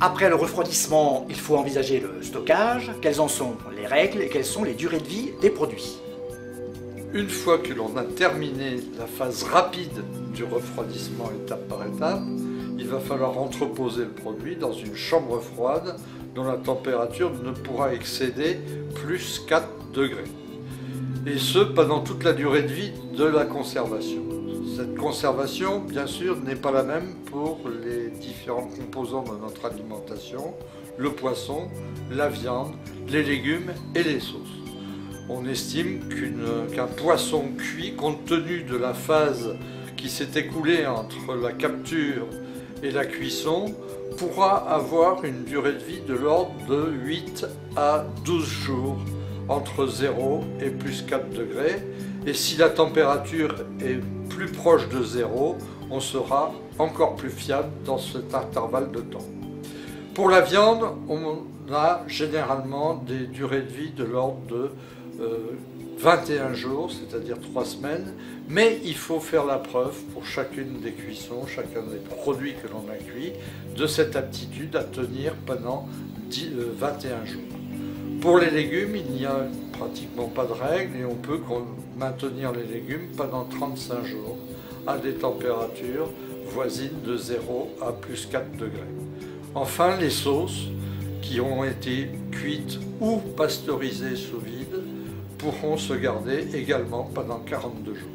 Après le refroidissement, il faut envisager le stockage. Quelles en sont les règles et quelles sont les durées de vie des produits? Une fois que l'on a terminé la phase rapide du refroidissement étape par étape, il va falloir entreposer le produit dans une chambre froide dont la température ne pourra excéder plus 4 degrés. Et ce, pendant toute la durée de vie de la conservation. Cette conservation, bien sûr, n'est pas la même pour les différents composants de notre alimentation, le poisson, la viande, les légumes et les sauces. On estime qu'un poisson cuit, compte tenu de la phase qui s'est écoulée entre la capture et la cuisson, pourra avoir une durée de vie de l'ordre de 8 à 12 jours, entre 0 et plus 4 degrés. Et si la température est plus proche de 0, on sera encore plus fiable dans cet intervalle de temps. Pour la viande, on a généralement des durées de vie de l'ordre de 21 jours, c'est-à-dire 3 semaines, mais il faut faire la preuve pour chacune des cuissons, chacun des produits que l'on a cuits, de cette aptitude à tenir pendant 21 jours. Pour les légumes, il n'y a pratiquement pas de règle et on peut maintenir les légumes pendant 35 jours à des températures voisines de 0 à plus 4 degrés. Enfin, les sauces qui ont été cuites ou pasteurisées sous vide pourront se garder également pendant 42 jours.